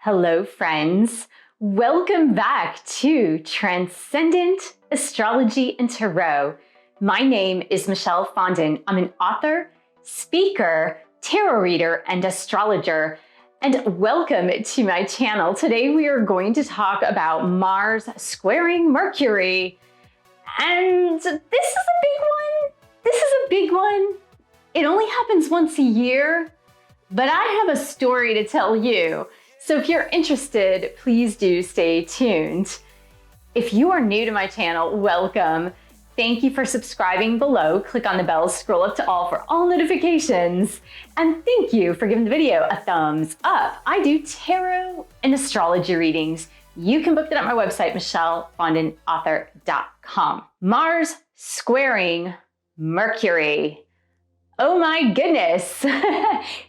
Hello, friends. Welcome back to Transcendent Astrology and Tarot. My name is Michelle Fondin. I'm an author, speaker, tarot reader, and astrologer. And welcome to my channel. Today we are going to talk about Mars squaring Mercury. And this is a big one. This is a big one. It only happens once a year, but I have a story to tell you. So if you're interested, please do stay tuned. If you are new to my channel, welcome. Thank you for subscribing below. Click on the bell, scroll up to all for all notifications. And thank you for giving the video a thumbs up. I do tarot and astrology readings. You can book that at my website, michellefondinauthor.com. Mars squaring Mercury. Oh my goodness.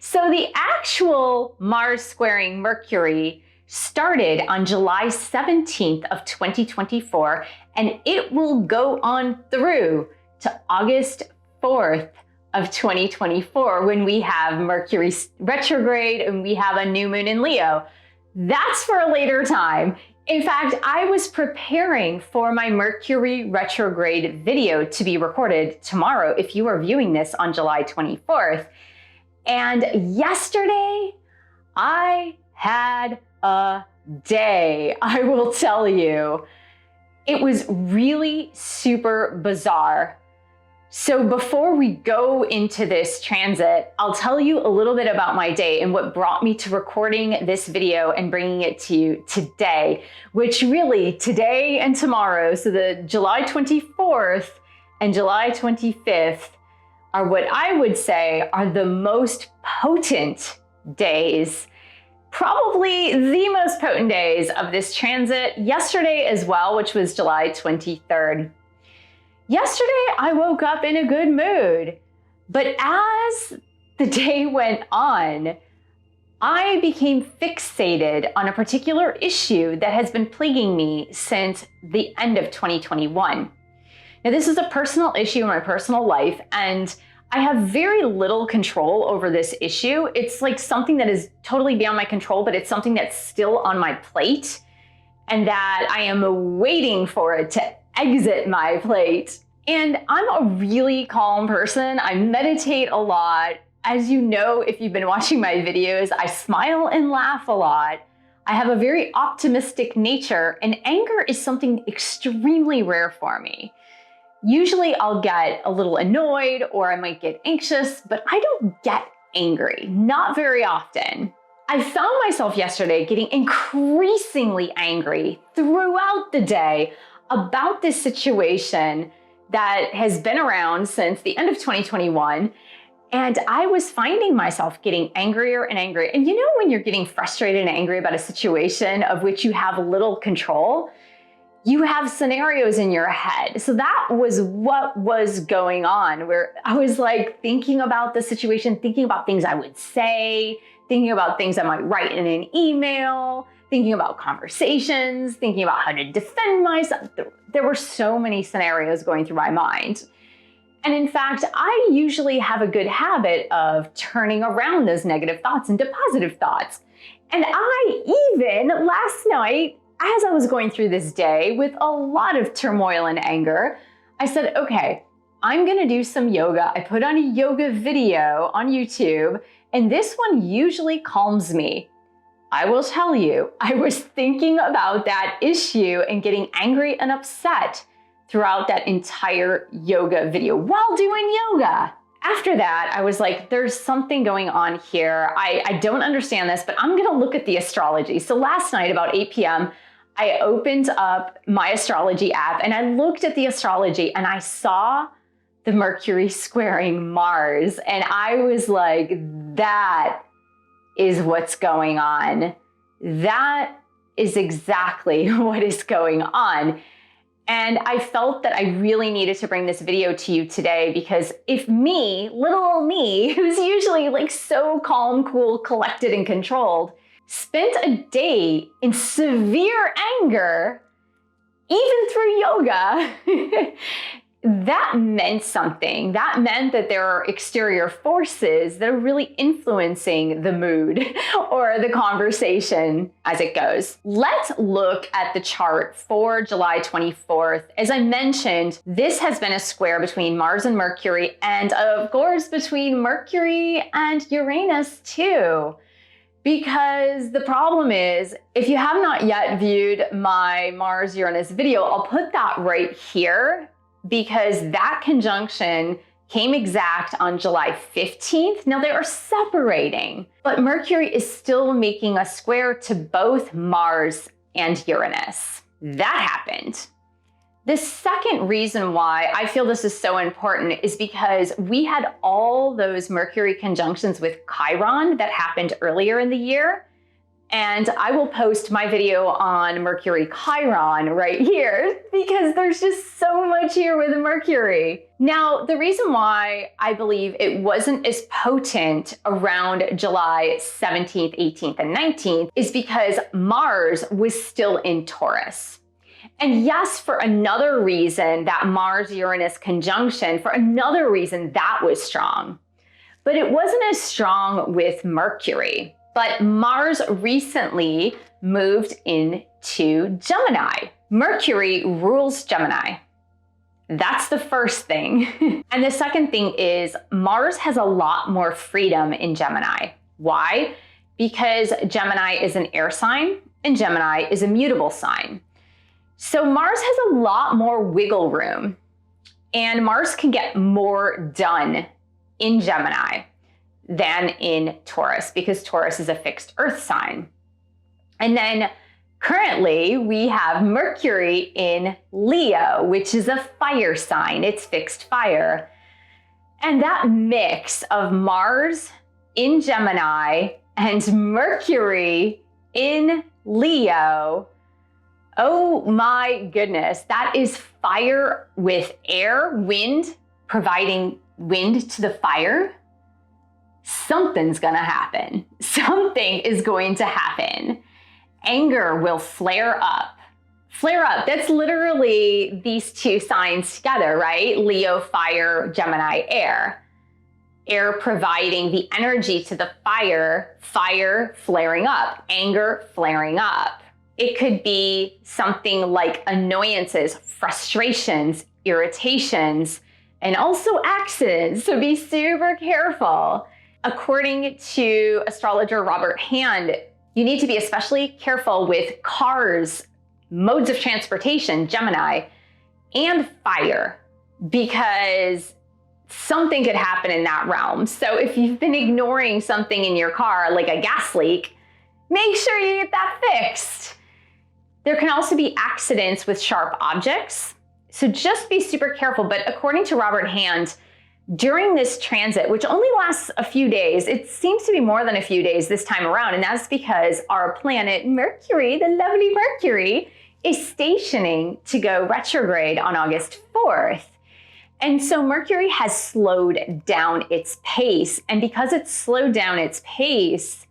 So the actual Mars squaring Mercury started on July 17th of 2024, and it will go on through to August 4th of 2024 when we have Mercury retrograde and we have a new moon in Leo. That's for a later time. In fact, I was preparing for my Mercury retrograde video to be recorded tomorrow if you are viewing this on July 24th. And yesterday, I had a day, I will tell you. It was really super bizarre. So before we go into this transit, I'll tell you a little bit about my day and what brought me to recording this video and bringing it to you today, which really today and tomorrow, so the July 24th and July 25th are what I would say are the most potent days, probably the most potent days of this transit. Yesterday as well, which was July 23rd. Yesterday, I woke up in a good mood, but as the day went on, I became fixated on a particular issue that has been plaguing me since the end of 2021. Now, this is a personal issue in my personal life, and I have very little control over this issue. It's like something that is totally beyond my control, but it's something that's still on my plate, and that I am waiting for it to exit my plate. And I'm a really calm person. I meditate a lot. As you know, if you've been watching my videos, I smile and laugh a lot. I have a very optimistic nature, and anger is something extremely rare for me. Usually I'll get a little annoyed or I might get anxious, but I don't get angry, not very often. I found myself yesterday getting increasingly angry throughout the day about this situation that has been around since the end of 2021. And I was finding myself getting angrier and angrier. And you know, when you're getting frustrated and angry about a situation of which you have little control, you have scenarios in your head. So that was what was going on, where I was like thinking about the situation, thinking about things I would say, thinking about things I might write in an email, thinking about conversations, thinking about how to defend myself. There were so many scenarios going through my mind. And in fact, I usually have a good habit of turning around those negative thoughts into positive thoughts. And I even last night, as I was going through this day with a lot of turmoil and anger, I said, okay, I'm gonna do some yoga. I put on a yoga video on YouTube, and this one usually calms me. I will tell you, I was thinking about that issue and getting angry and upset throughout that entire yoga video while doing yoga. After that, I was like, there's something going on here. I don't understand this, but I'm gonna look at the astrology. So last night, about 8 p.m., I opened up my astrology app and I looked at the astrology and I saw the Mercury squaring Mars. And I was like, that is what's going on. That is exactly what is going on. And I felt that I really needed to bring this video to you today because if me, little old me, who's usually like so calm, cool, collected, and controlled, spent a day in severe anger, even through yoga, that meant something. That meant that there are exterior forces that are really influencing the mood or the conversation as it goes. Let's look at the chart for July 24th. As I mentioned, this has been a square between Mars and Mercury, and of course between Mercury and Uranus too. Because the problem is, if you have not yet viewed my Mars-Uranus video, I'll put that right here, because that conjunction came exact on July 15th. Now they are separating, but Mercury is still making a square to both Mars and Uranus. That happened. The second reason why I feel this is so important is because we had all those Mercury conjunctions with Chiron that happened earlier in the year. And I will post my video on Mercury Chiron right here because there's just so much here with Mercury. Now, the reason why I believe it wasn't as potent around July 17th, 18th, and 19th is because Mars was still in Taurus. And yes, for another reason, that Mars-Uranus conjunction, for another reason, that was strong. But it wasn't as strong with Mercury. But Mars recently moved into Gemini. Mercury rules Gemini. That's the first thing. And the second thing is Mars has a lot more freedom in Gemini. Why? Because Gemini is an air sign and Gemini is a mutable sign. So Mars has a lot more wiggle room, and Mars can get more done in Gemini than in Taurus, because Taurus is a fixed earth sign. And then currently we have Mercury in Leo, which is a fire sign. It's fixed fire. And that mix of Mars in Gemini and Mercury in Leo, oh my goodness, that is fire with air, wind, providing wind to the fire. Something's gonna happen. Something is going to happen. Anger will flare up. Flare up, that's literally these two signs together, right? Leo, fire, Gemini, air. Air providing the energy to the fire, fire flaring up, anger flaring up. It could be something like annoyances, frustrations, irritations, and also accidents, so be super careful. According to astrologer Robert Hand, you need to be especially careful with cars, modes of transportation, Gemini, and fire, because something could happen in that realm. So if you've been ignoring something in your car, like a gas leak, make sure you get that fixed. There can also be accidents with sharp objects, so just be super careful. But according to Robert Hand, during this transit, which only lasts a few days, it seems to be more than a few days this time around, and that's because our planet Mercury, the lovely Mercury, is stationing to go retrograde on August 4th. And so Mercury has slowed down its pace, and because it's slowed down its pace,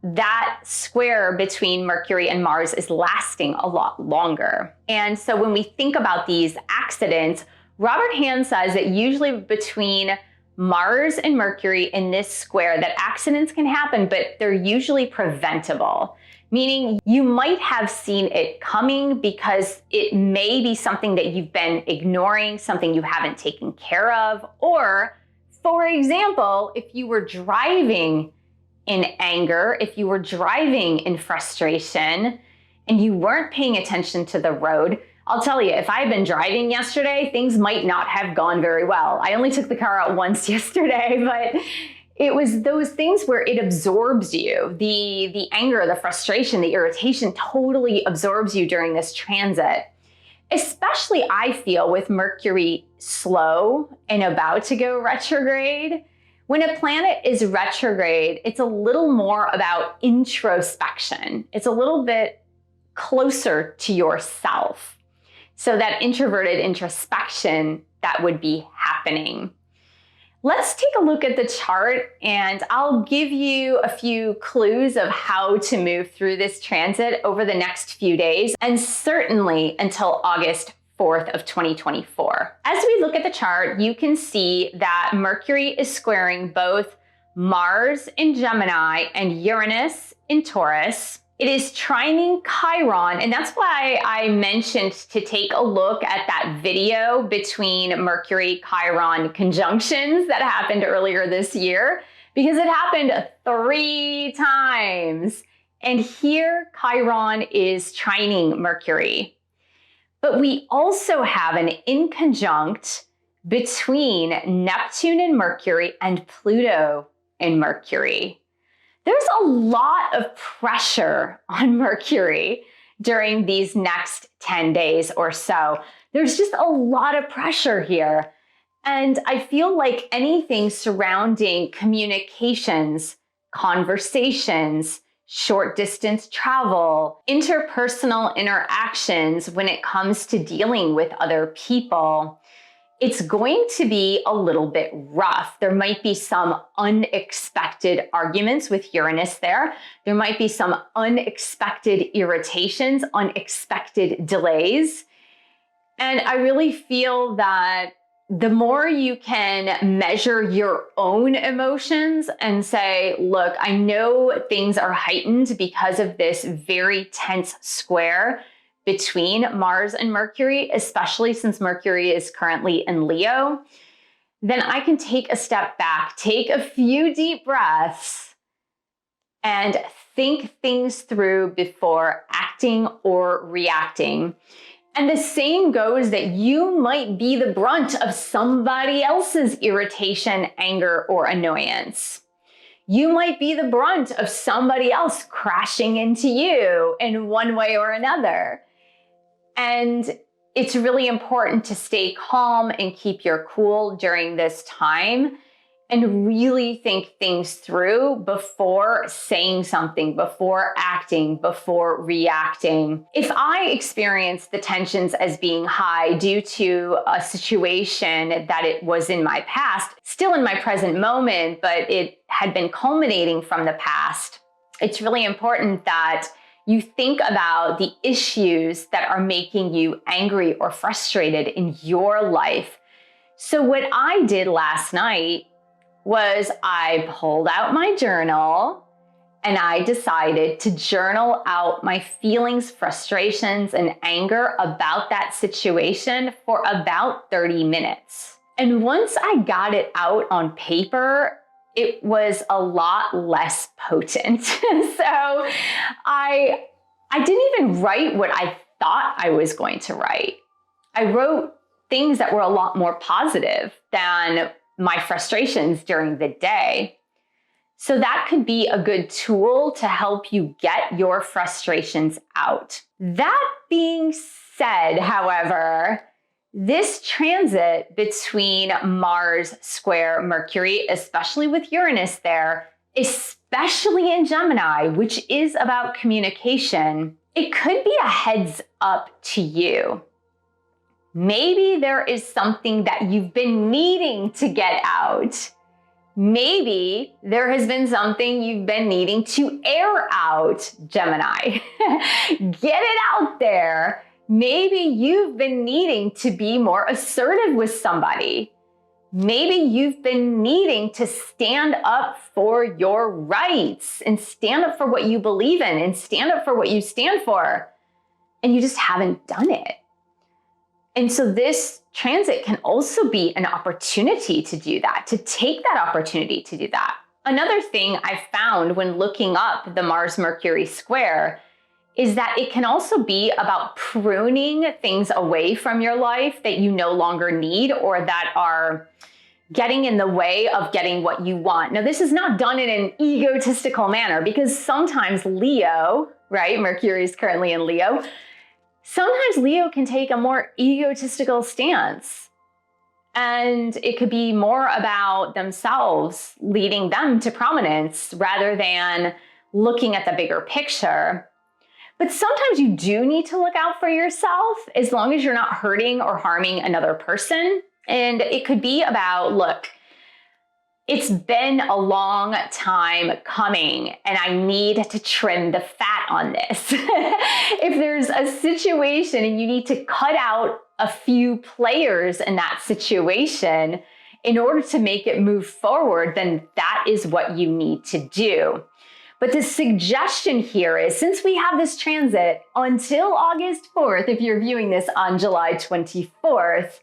that square between Mercury and Mars is lasting a lot longer. And so when we think about these accidents, Robert Hand says that usually between Mars and Mercury in this square, that accidents can happen, but they're usually preventable. Meaning you might have seen it coming because it may be something that you've been ignoring, something you haven't taken care of. Or, for example, if you were driving in anger, if you were driving in frustration and you weren't paying attention to the road, I'll tell you, if I had been driving yesterday, things might not have gone very well. I only took the car out once yesterday, but it was those things where it absorbs you. The anger, the frustration, the irritation totally absorbs you during this transit. Especially, I feel, with Mercury slow and about to go retrograde. When a planet is retrograde, it's a little more about introspection. It's a little bit closer to yourself. So that introverted introspection that would be happening. Let's take a look at the chart, and I'll give you a few clues of how to move through this transit over the next few days, and certainly until August 4th of 2024. As we look at the chart, you can see that Mercury is squaring both Mars in Gemini and Uranus in Taurus. It is trining Chiron, and that's why I mentioned to take a look at that video between Mercury-Chiron conjunctions that happened earlier this year, because it happened 3 times. And here Chiron is trining Mercury. But we also have an inconjunct between Neptune and Mercury and Pluto and Mercury. There's a lot of pressure on Mercury during these next 10 days or so. There's just a lot of pressure here. And I feel like anything surrounding communications, conversations, short distance travel, interpersonal interactions when it comes to dealing with other people, it's going to be a little bit rough. There might be some unexpected arguments with Uranus there. There might be some unexpected irritations, unexpected delays. And I really feel that the more you can measure your own emotions and say, look, I know things are heightened because of this very tense square between Mars and Mercury, especially since Mercury is currently in Leo, then I can take a step back, take a few deep breaths, and think things through before acting or reacting. And the same goes that you might be the brunt of somebody else's irritation, anger, or annoyance. You might be the brunt of somebody else crashing into you in one way or another. And it's really important to stay calm and keep your cool during this time and really think things through before saying something, before acting, before reacting. If I experience the tensions as being high due to a situation that it was in my past, still in my present moment, but it had been culminating from the past, it's really important that you think about the issues that are making you angry or frustrated in your life. So what I did last night was I pulled out my journal and I decided to journal out my feelings, frustrations, and anger about that situation for about 30 minutes. And once I got it out on paper, it was a lot less potent. So I didn't even write what I thought I was going to write. I wrote things that were a lot more positive than my frustrations during the day. So that could be a good tool to help you get your frustrations out. That being said, however, this transit between Mars square Mercury, especially with Uranus there, especially in Gemini, which is about communication, it could be a heads up to you. Maybe there is something that you've been needing to get out. Maybe there has been something you've been needing to air out, Gemini. Get it out there. Maybe you've been needing to be more assertive with somebody. Maybe you've been needing to stand up for your rights and stand up for what you believe in and stand up for what you stand for, and you just haven't done it. And so this transit can also be an opportunity to do that, to take that opportunity to do that. Another thing I found when looking up the Mars-Mercury square is that it can also be about pruning things away from your life that you no longer need or that are getting in the way of getting what you want. Now, this is not done in an egotistical manner because sometimes Leo, right? Mercury is currently in Leo. Sometimes Leo can take a more egotistical stance, and it could be more about themselves, leading them to prominence rather than looking at the bigger picture. But sometimes you do need to look out for yourself as long as you're not hurting or harming another person. And it could be about, look, It's been a long time coming, and I need to trim the fat on this. If there's a situation and you need to cut out a few players in that situation in order to make it move forward, then that is what you need to do. But the suggestion here is, since we have this transit until August 4th, if you're viewing this on July 24th,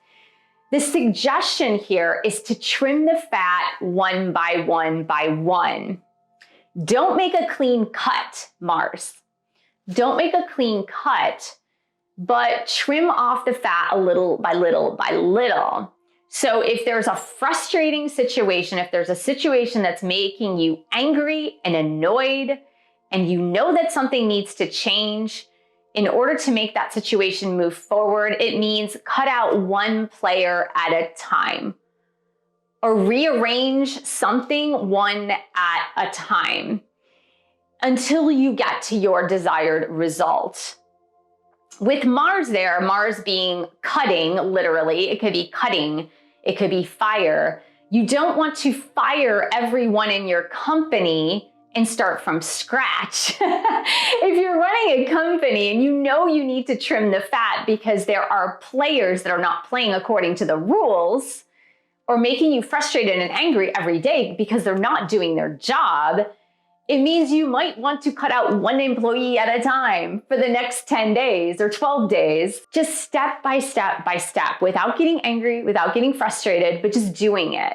the suggestion here is to trim the fat one by one by one. Don't make a clean cut, Mars. Don't make a clean cut, but trim off the fat a little by little by little. So if there's a frustrating situation, if there's a situation that's making you angry and annoyed, and you know that something needs to change, in order to make that situation move forward, it means cut out one player at a time, or rearrange something one at a time until you get to your desired result. With Mars there, Mars being cutting, literally, it could be cutting, it could be fire. You don't want to fire everyone in your company and start from scratch. If you're running a company and you know you need to trim the fat because there are players that are not playing according to the rules, or making you frustrated and angry every day because they're not doing their job, it means you might want to cut out one employee at a time for the next 10 days or 12 days, just step by step by step, without getting angry, without getting frustrated, but just doing it.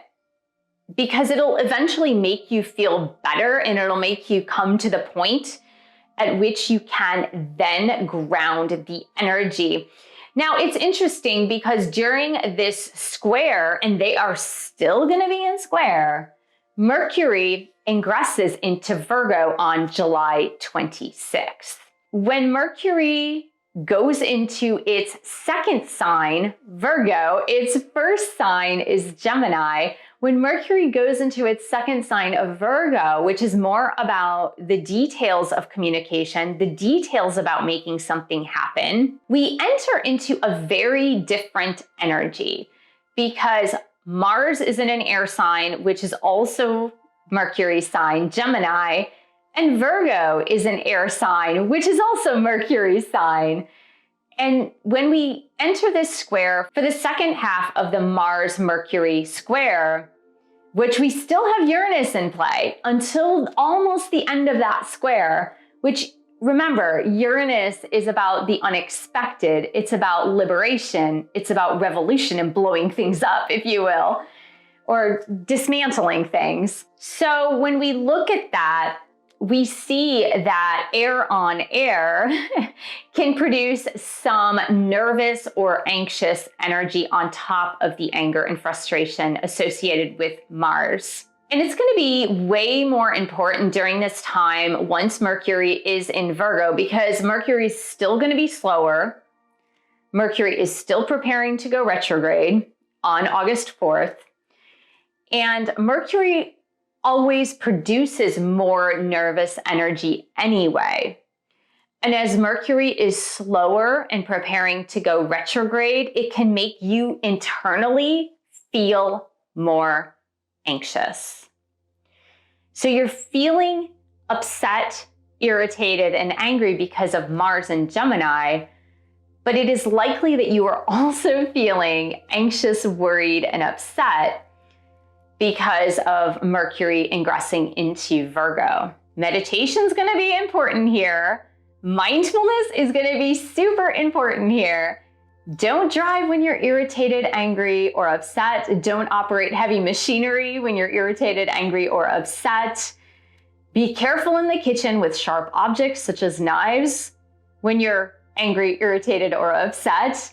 Because it'll eventually make you feel better, and it'll make you come to the point at which you can then ground the energy. Now, it's interesting because during this square, and they are still going to be in square, Mercury ingresses into Virgo on July 26th. When Mercury goes into its second sign, Virgo, its first sign is Gemini. When Mercury goes into its second sign of Virgo, which is more about the details of communication, the details about making something happen, we enter into a very different energy, because Mars is in an air sign, which is also Mercury's sign, Gemini, and Virgo is an air sign, which is also Mercury's sign. And when we enter this square for the second half of the Mars-Mercury square, which we still have Uranus in play until almost the end of that square, which, remember, Uranus is about the unexpected. It's about liberation. It's about revolution and blowing things up, if you will, or dismantling things. So when we look at that, we see that air on air can produce some nervous or anxious energy on top of the anger and frustration associated with Mars. And it's going to be way more important during this time once Mercury is in Virgo, because Mercury is still going to be slower. Mercury is still preparing to go retrograde on August 4th. And Mercury always produces more nervous energy anyway. And as Mercury is slower and preparing to go retrograde, it can make you internally feel more anxious. So you're feeling upset, irritated, and angry because of Mars and Gemini, but it is likely that you are also feeling anxious, worried, and upset because of Mercury ingressing into Virgo. Meditation is going to be important here. Mindfulness is going to be super important here. Don't drive when you're irritated, angry, or upset. Don't operate heavy machinery when you're irritated, angry, or upset. Be careful in the kitchen with sharp objects such as knives when you're angry, irritated, or upset.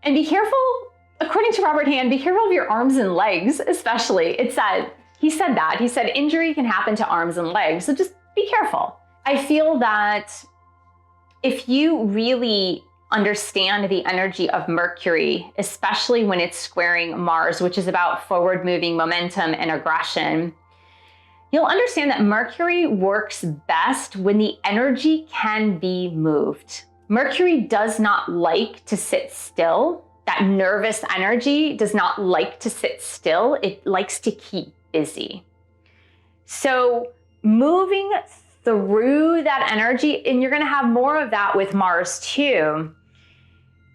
And be careful, according to Robert Hand, be careful of your arms and legs, especially. He said that. He said injury can happen to arms and legs, so just be careful. I feel that if you really understand the energy of Mercury, especially when it's squaring Mars, which is about forward-moving momentum and aggression, you'll understand that Mercury works best when the energy can be moved. Mercury does not like to sit still. That nervous energy does not like to sit still. It likes to keep busy. So moving through that energy, and you're going to have more of that with Mars too.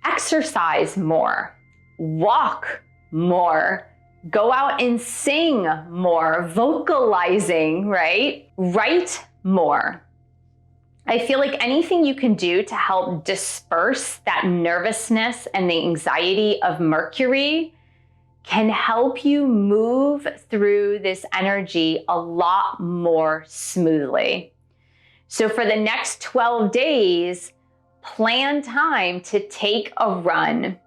Exercise more, walk more, go out and sing more, vocalizing, right? Write more. I feel like anything you can do to help disperse that nervousness and the anxiety of Mercury can help you move through this energy a lot more smoothly. So for the next 12 days, plan time to take a run,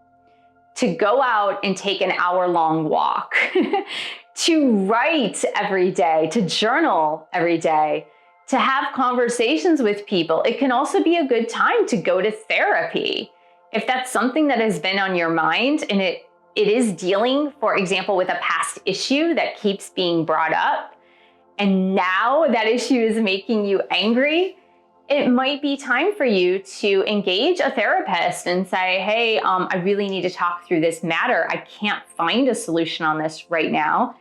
to go out and take an hour-long walk, to write every day, to journal every day, to have conversations with people. It can also be a good time to go to therapy. If that's something that has been on your mind and it is dealing, for example, with a past issue that keeps being brought up, and now that issue is making you angry, it might be time for you to engage a therapist and say, hey, I really need to talk through this matter. I can't find a solution on this right now.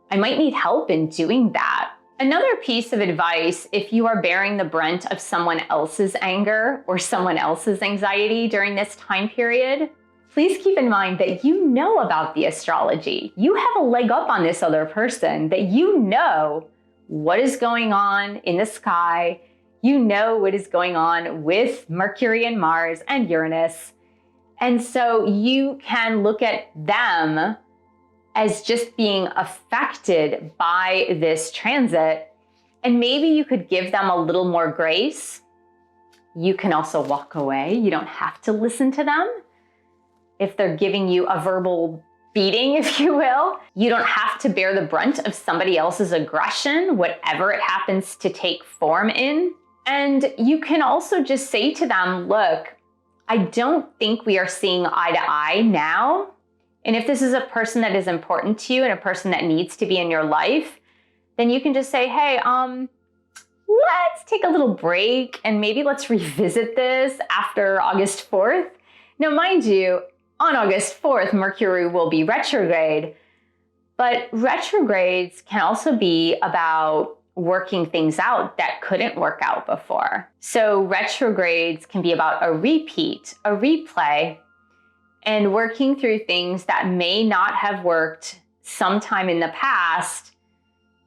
I might need help in doing that. Another piece of advice, if you are bearing the brunt of someone else's anger or someone else's anxiety during this time period, please keep in mind that you know about the astrology. You have a leg up on this other person, that you know what is going on in the sky. You know what is going on with Mercury and Mars and Uranus. And so you can look at them as just being affected by this transit. And maybe you could give them a little more grace. You can also walk away. You don't have to listen to them. If they're giving you a verbal beating, if you will, you don't have to bear the brunt of somebody else's aggression, whatever it happens to take form in. And you can also just say to them, look, I don't think we are seeing eye to eye now. And if this is a person that is important to you and a person that needs to be in your life, then you can just say, hey, let's take a little break and maybe let's revisit this after August 4th. Now, mind you, on August 4th, Mercury will be retrograde, but retrogrades can also be about working things out that couldn't work out before. So retrogrades can be about a repeat, a replay, and working through things that may not have worked sometime in the past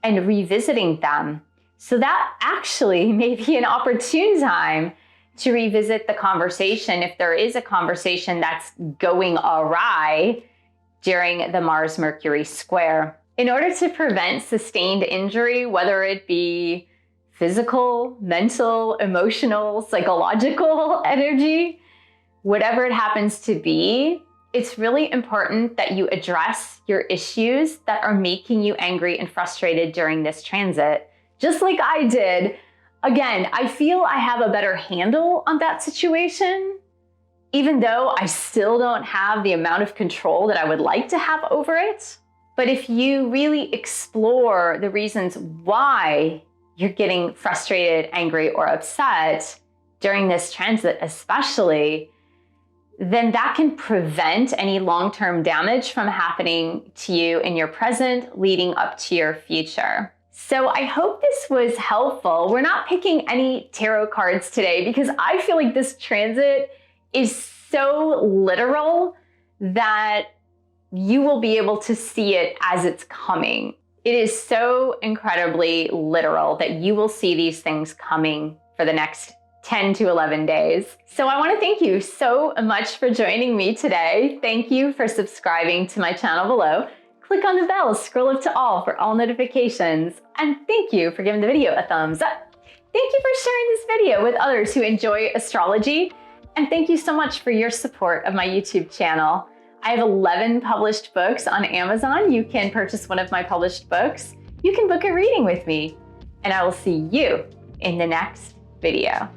and revisiting them. So that actually may be an opportune time to revisit the conversation if there is a conversation that's going awry during the Mars-Mercury square. In order to prevent sustained injury, whether it be physical, mental, emotional, psychological energy, whatever it happens to be, it's really important that you address your issues that are making you angry and frustrated during this transit, just like I did. Again, I feel I have a better handle on that situation, even though I still don't have the amount of control that I would like to have over it. But if you really explore the reasons why you're getting frustrated, angry, or upset during this transit especially, then that can prevent any long-term damage from happening to you in your present leading up to your future. So I hope this was helpful. We're not picking any tarot cards today because I feel like this transit is so literal that you will be able to see it as it's coming. It is so incredibly literal that you will see these things coming for the next 10 to 11 days. So I want to thank you so much for joining me today. Thank you for subscribing to my channel below. Click on the bell, scroll up to all for all notifications, and thank you for giving the video a thumbs up. Thank you for sharing this video with others who enjoy astrology, and thank you so much for your support of my YouTube channel. I have 11 published books on Amazon. You can purchase one of my published books. You can book a reading with me, and I will see you in the next video.